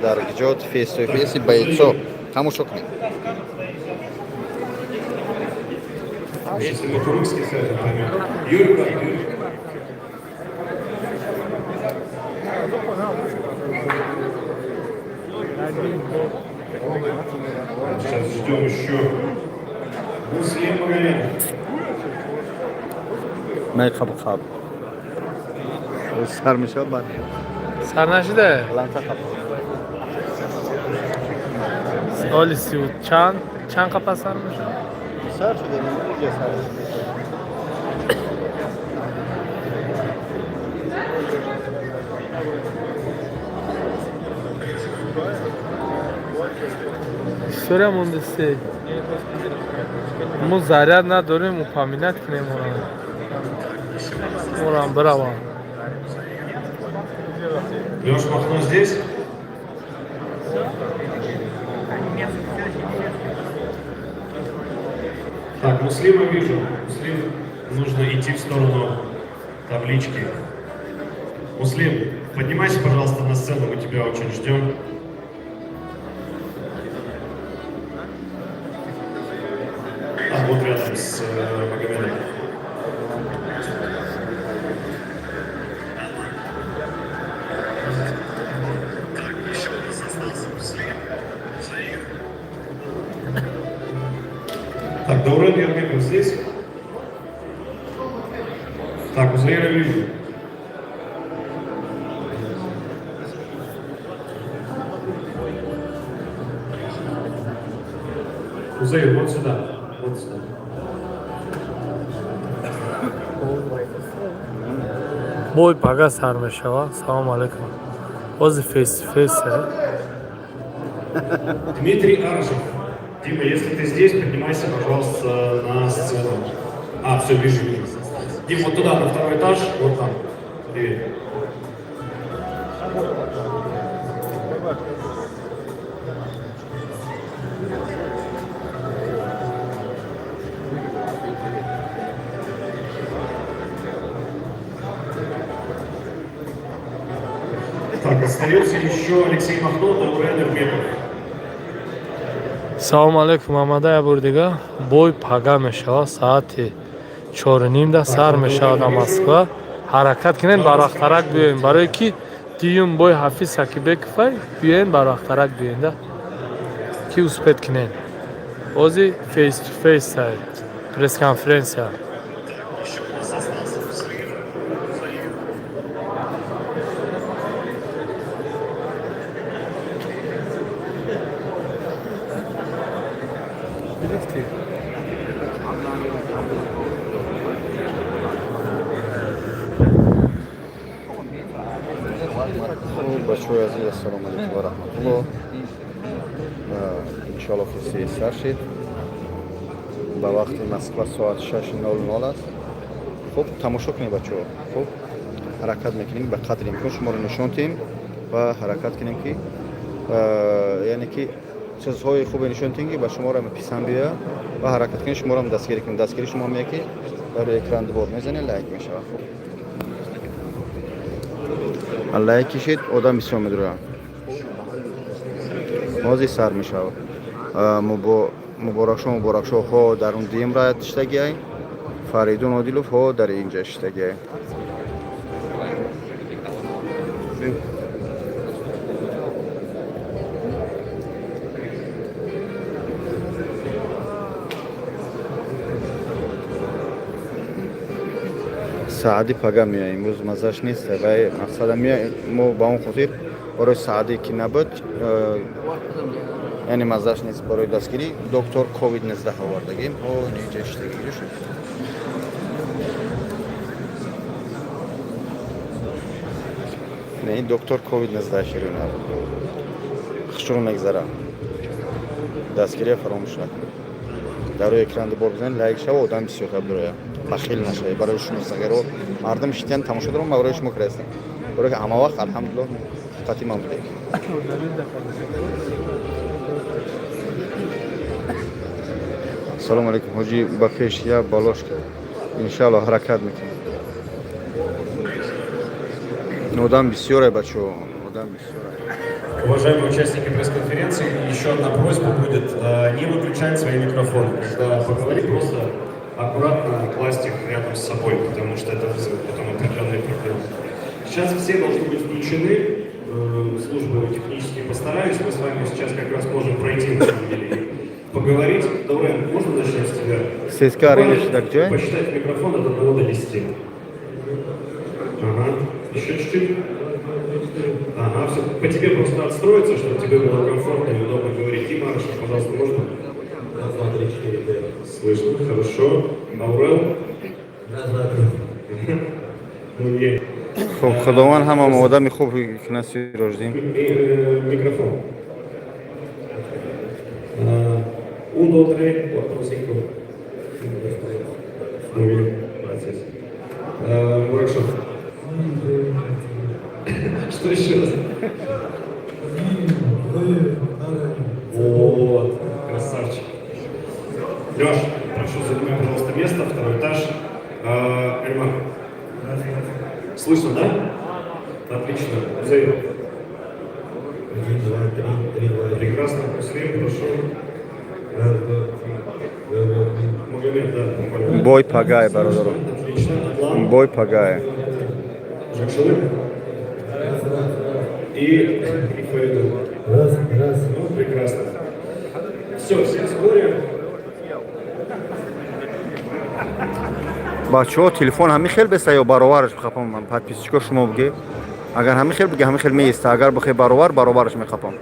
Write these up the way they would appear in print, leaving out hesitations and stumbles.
даргиҷот фейс-ту фейси бойцо тамошо кунем. Если мы по-русски скажем, поймем. Юрка, Юрка. Сейчас ждем еще Муслим Магомедов. Мейхаб хаб. Сар мешад бад. سر نشده Ланта хаб. سالی 30 چند قفس سر میشه؟ Сар шуде, нема сар. история мундисти мы заряд надорим упоминать کنیم мурам браво Леш Махно здесь? Так, Муслима вижу. Муслим, нужно идти в сторону таблички. Муслим, поднимайся, пожалуйста, на сцену, мы тебя очень ждем. А вот рядом с Магомедом. Так, Даурен Ермеков здесь? Так, Узаира вижу. Узаир, вот сюда. Вот сюда. бой пага сар мешава салом алейкум бози фейс фейс Дмитрий Аржев. Дима, если ты здесь, поднимайся, пожалуйста, на сцену. А, все, вижу, вижу. Дим, вот туда, на второй этаж, вот там. Привет. Так, остается еще Алексей Махно, Даурен Ермеков. салом алейкум амада я бур дига бой пага мешава саати 4:30 сар мешавад Москва ҳаракат кинен барвақтарак биёем барое ки диюм бой Ҳафиз Сакибековай биёен барвақтарак биёен ки успед кинен бози фейс ту фейс пресс-конференсия Бачои азиз, ассалому алейкум ва раҳматуллоҳ. Иншоаллоҳ фейси сар шид. Ба вақти Москва соат 6:00 аст. Хуб, тамошо кунем бачаҳо. Хуб, ҳаракат мекунем ба қадри имкон шуморо нишон диҳем ва ҳаракат кунем ки яъне ки чизҳои хубе нишон диҳем ки ба шуморо писанд биёяд ва ҳаракат кунем шуморо дастгирӣ кунем. Дастгирӣ шумо меяд ки барои экран дубор мезанед, лайк мешавад. Хуб. لایک کشید آدم بسیار می‌داره. موزی سر میشه. مبارک شو ها در اون دیم را تشتگی. فریدون عادلوف ها در اینجا تشتگی. سعدی پگاه میایم امروز مزاش نیست ولی مقصد ما با اون خاطر برای سعدی که نبود یعنی مزاش نیست برای دستگیری دکتر کووید 19 آوردگیم و اینجا اشتگی شد نه دکتر کووید 19 شروع نبود خشون نگذره دستگیری فراموش نکن در روی اکران دبار بزنید لایک شو آدم بسیار بروه بخیل نشه برای شما سگرو مردم شتیان تماشا دارم برای شما کرستم برای همه وقت الحمدلله قطعی من بوده سلام علیکم حاجی با پیش یا بالاش انشالله حرکت میکنم آدم بسیاره بچه آدم بسیاره Уважаемые участники пресс-конференции, еще одна просьба будет не выключать свои микрофоны. Когда поговорить, просто аккуратно класть их рядом с собой, потому что это вызовет потом определенные проблемы. Сейчас все должны быть включены, службы технические постараюсь, мы с вами сейчас как раз можем пройти на самом деле и поговорить. Давай, можно начнем с тебя? Посчитать микрофон от 1 до 10. Ага, еще чуть-чуть. Ага, все. По тебе просто отстроиться, чтобы тебе было комфортно и удобно говорить. Дима, пожалуйста, можно? 2, 3, 4, 5. Слышно, хорошо. Аурел? 1, 2, 3. Ну, не. خب خداوند هم آدم خوب کنسی روزیم. Микрофон. 1, 2, 3, 4, 5. Muy bien, gracias. Хорошо. Что еще раз? Вот, красавчик. Леш, прошу, занимай, пожалуйста, место, второй этаж. Эльмар. Слышно, да? Отлично. Зайду. 1, 2, 3, 3, 2. Прекрасно. Муслим, прошу. Магомед, да, буквально. Бой пагай, бародаро. Отлично. Атлан. Бой пагай. Жакшылык. И Фаридун. Раз. Ну, прекрасно. Все в сборе. بچه‌ها تلفن همین خیلی بسته یا برابرش بخپم من подписчика شما بگی اگر همین خیلی بگی همین خیلی میسته اگر بخوای برابرش میخپم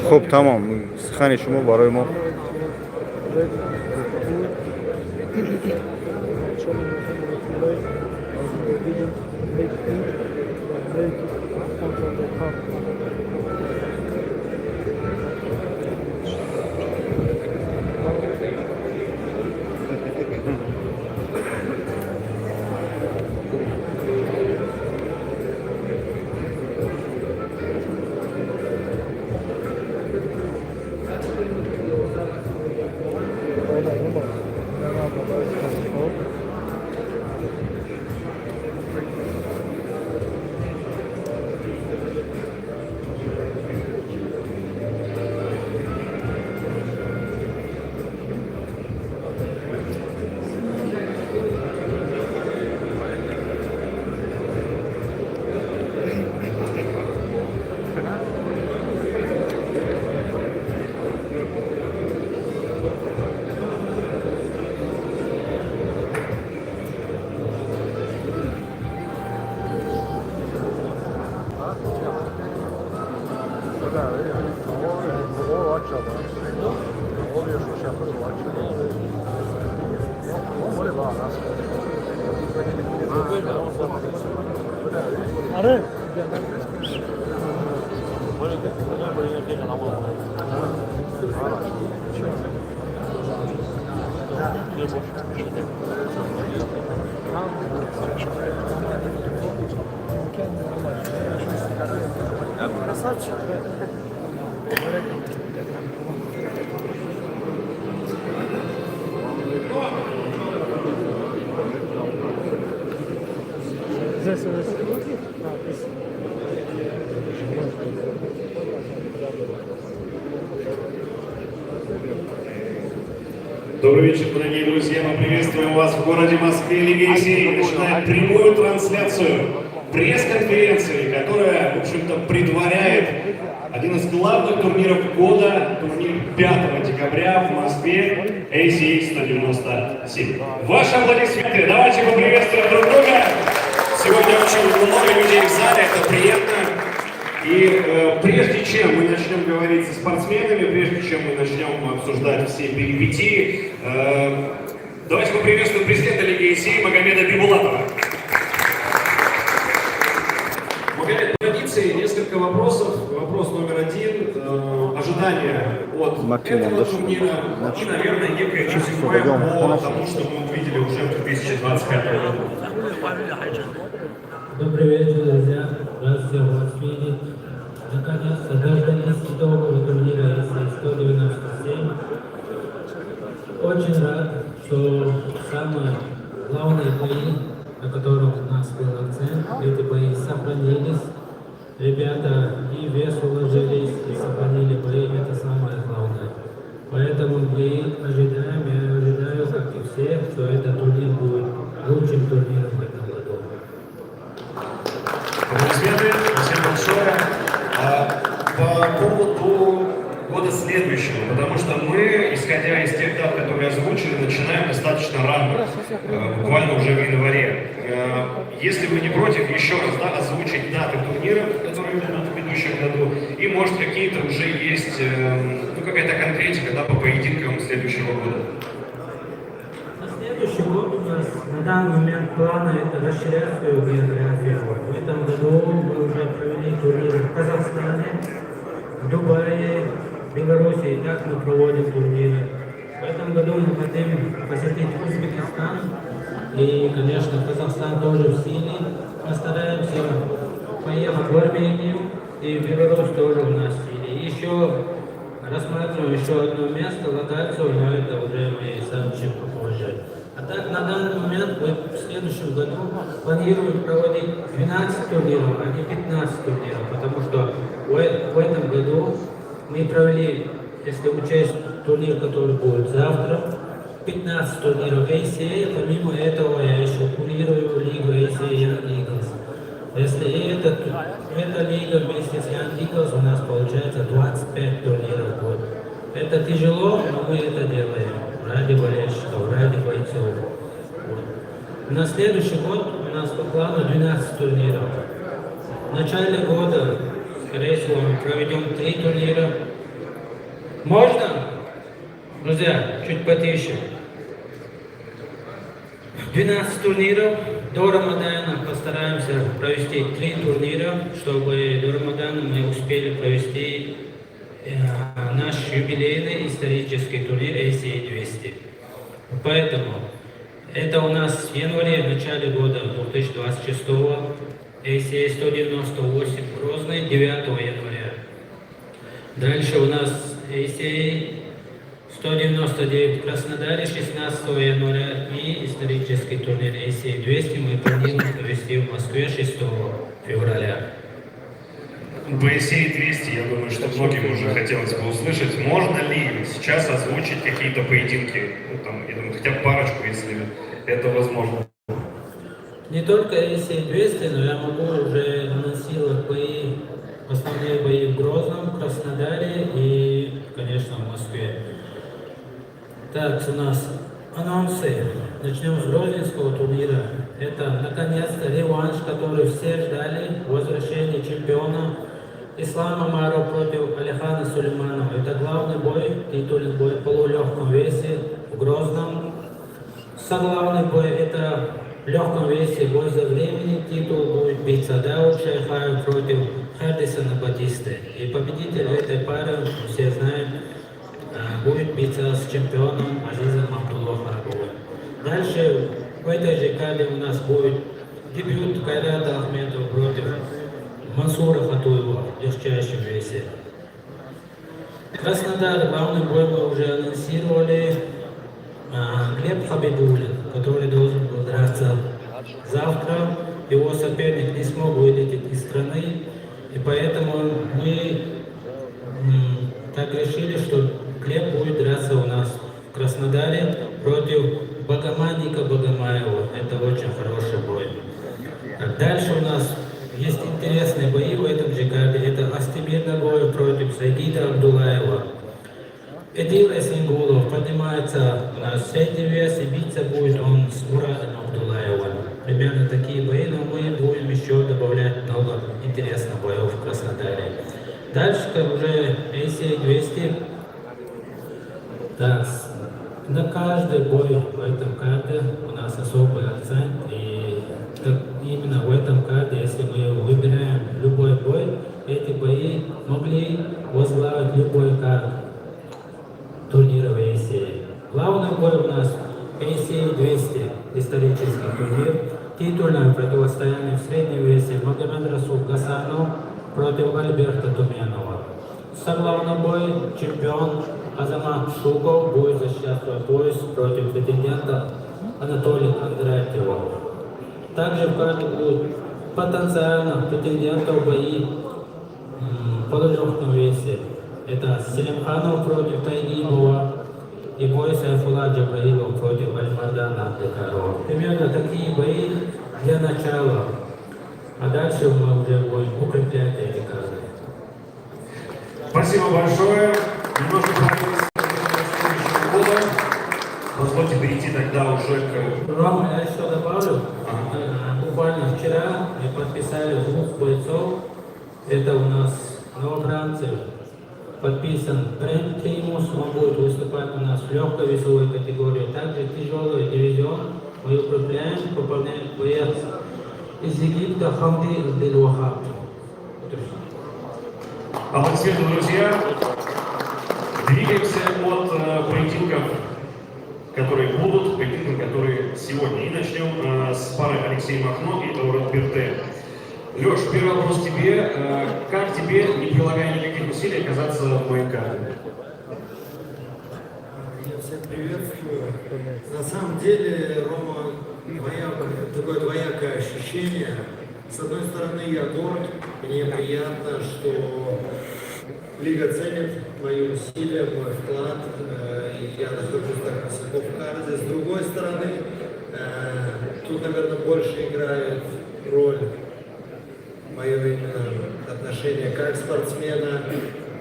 خب تمام سخن شما برای ما Добрый вечер, дорогие друзья. Мы приветствуем вас в городе Москве. Лига Есеней начинает прямую трансляцию пресс-конференции, которая, в общем-то, предваряет один из главных турниров года, турнир 5 декабря в Москве, ACA 197. Ваши аплодисменты. Давайте поприветствуем друг друга. Сегодня очень много людей в зале, это приятно. И прежде чем мы начнем говорить со спортсменами, прежде чем мы начнем обсуждать все перипетии, давайте поприветствуем президента Лиги Есеней Магомеда Бибулатова. Магомед, традиции, несколько вопросов. Вопрос номер 1. Ожидания вот Максимум этого дошли. турнира и, наверное, некое резюме дойдем. по тому, что мы увидели уже в 2025 году. Добрый вечер, друзья. Рад всех вас видеть. Наконец-то дождались итогового турнира СС-197. Очень рад, что самые главные бои, на которых у нас был акцент, эти бои сохранились. Ребята и вес уложились, и сохранили бои, это самое главное. Поэтому мы ожидаем, я ожидаю, как и все, что этот турнир будет лучшим турниром в этом году. Аплодисменты, спасибо большое. По поводу года следующего, потому что мы, исходя из тех дат, которые озвучили, начинаем достаточно рано, буквально уже в январе. Если вы не против, еще раз озвучить даты турниров, которые будут в идущем году, и может какие-то уже есть, какая-то конкретика, по поединкам следующего года. На следующий год у нас на данный момент планы это расширять свою географию. В этом году мы уже провели турниры в Казахстане, в Дубае, в Беларуси, и так мы проводим турниры. В этом году мы хотим посетить Узбекистан, и, конечно, Казахстан тоже в силе. Постараемся поехать в Армению, и Беларусь тоже у нас в силе. И еще рассматриваем еще одно место, локацию, но это уже мы сообщим попозже. А так, на данный момент мы в следующем году планируем проводить 12 турниров, а не 15 турниров, потому что в этом году мы провели, если учесть турнир, который будет завтра, 15 турниров ACA, помимо этого я еще курирую лигу ACA Young Eagles. Если эта лига вместе с Young Eagles у нас получается 25 турниров в год. Это тяжело, но мы это делаем ради болельщиков, ради бойцов. Вот. На следующий год у нас по плану 12 турниров. В начале года, скорее всего, мы проведем 3 турнира. Можно? Друзья, чуть потише. 12 турниров. До Рамадана постараемся провести 3 турнира, чтобы до Рамадана мы успели провести наш юбилейный исторический турнир ACA 200. Поэтому это у нас в январе, в начале года 2026 ACA 198 Грозный 9 января. Дальше у нас ACA 199 в Краснодаре 16 января и исторический турнир ACA 200 мы планируем провести в Москве 6 февраля. По ACA 200, я думаю, что многим уже хотелось бы услышать, можно ли сейчас озвучить какие-то поединки, я думаю, хотя бы парочку, если это возможно. Не только ACA 200, но я могу уже анонсировать бои, основные бои в Грозном, Краснодаре и, конечно, в Москве. Так, у нас анонсы. Начнем с Грозненского турнира. Это, наконец-то, реванш, который все ждали, возвращение чемпиона Ислама Маров против Алихана Сулейманова. Это главный бой, титульный бой в полулегком весе в Грозном. Соглавный бой это в легком весе бой за времени. Титул будет биться Дауд Шайхаев против Хардисона Батисты. И победитель этой пары, все знают, будет биться с чемпионом Азизом Абдуллахом Арабовым. Дальше в этой же карте у нас будет дебют Кайрата Ахметова против Мансура Хатуева в легчайшем весе. Краснодар, главный бой мы уже анонсировали. Глеб Хабибулин, который должен был драться завтра. Его соперник не смог вылететь из страны. И поэтому мы так решили, что Глеб будет драться у нас в Краснодаре против Багаманника Багамаева. Это очень хороший бой. Дальше у нас есть интересные бои в этом же карте. Это Астемир Нагоев против Сагида Абдулаева. Эдил Эсингулов поднимается на средний вес, и биться будет он с Мурадом Абдулаевым. Примерно такие бои, но мы будем еще добавлять много интересных боев в Краснодаре. Дальше уже ACA 200. Так, на каждый бой в этом карте у нас особый акцент. И именно в этом карте, если мы выбираем любой бой, эти бои могли возглавить любой карт. российский турнир. Титульное противостояние в среднем весе Магомед Расул Гасанов против Альберта Туменова. Соглавный бой чемпион Азамат Шуков будет защищать свой пояс против претендента Анатолия Кондратьева. Также в карте будут потенциально претендентов бои в полулегком весе. Это Селимханов против Тайгибова и бой Сайфулла Джабраилов против Альмардана Абдекарова. Примерно такие бои для начала. А дальше мы уже будем укреплять эти карты. Спасибо большое. Немножко поговорили с года. Позвольте перейти тогда уже к... Рома, я еще добавлю. Буквально вчера мы подписали двух бойцов. Это у нас новобранцы. Подписан Брент Тримус, он будет выступать у нас в легкой весовой категории. Также тяжелый дивизион мы укрепляем, пополняем боец из Египта Хамди Дель-Вахаб. Аплодисменты, друзья. Двигаемся от поединков, которые будут, к поединкам, которые сегодня. И начнем с пары Алексей Махно и Аурат Берте. Леш, первый вопрос тебе. Как тебе, не прилагая никаких усилий, оказаться в Майнкарте? Я всех приветствую. На самом деле, Рома, такое двоякое ощущение. С одной стороны, я горд, мне приятно, что Лига ценит мои усилия, мой вклад, и я нахожусь так высоко в карте. С другой стороны, тут, наверное, больше играет роль мое именно отношение как спортсмена.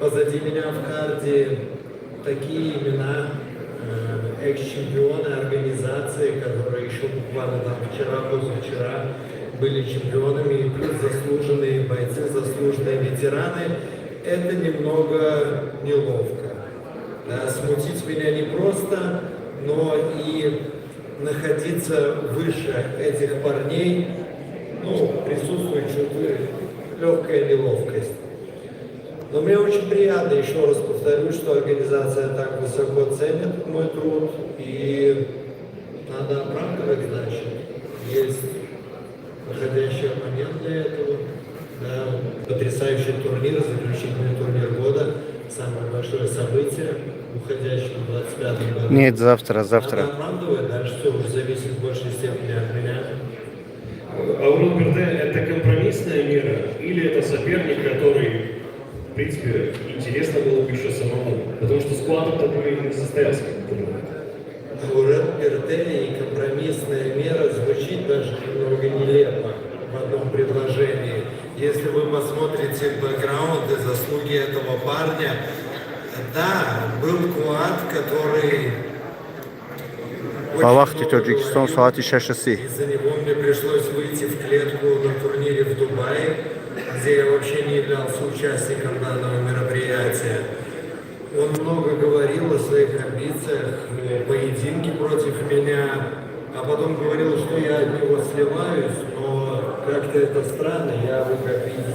Позади меня в карте такие имена, экс-чемпионы организации, которые еще буквально там вчера, позавчера были чемпионами, и плюс заслуженные бойцы, заслуженные ветераны. Это немного неловко. Да, смутить меня не просто, но и находиться выше этих парней, присутствует чуть легкая неловкость. Но мне очень приятно, еще раз повторю, что организация так высоко ценит мой труд, и надо оправдывать, значит, есть подходящий момент для этого. Да, потрясающий турнир, заключительный турнир года, самое большое событие, уходящее в 25 году. Нет, завтра. Надо оправдывать, дальше все уже зависит в большей степени от меня. Аурат Берте – это компромиссная мера или это соперник, который, в принципе, интересно было бы еще самому? Потому что склад такой не состоялся. Аурат Берте и компромиссная мера звучит даже немного нелепо в одном предложении. Если вы посмотрите бэкграунд и заслуги этого парня, да, был квад, который... По вахте Таджикистан саати 6:30. Из-за него мне пришлось выйти в клетку на турнире в Дубае, где я вообще не являлся участником данного мероприятия. Он много говорил о своих амбициях, о поединке против меня, а потом говорил, что я от него сливаюсь, но как-то это странно. Вы, как видите,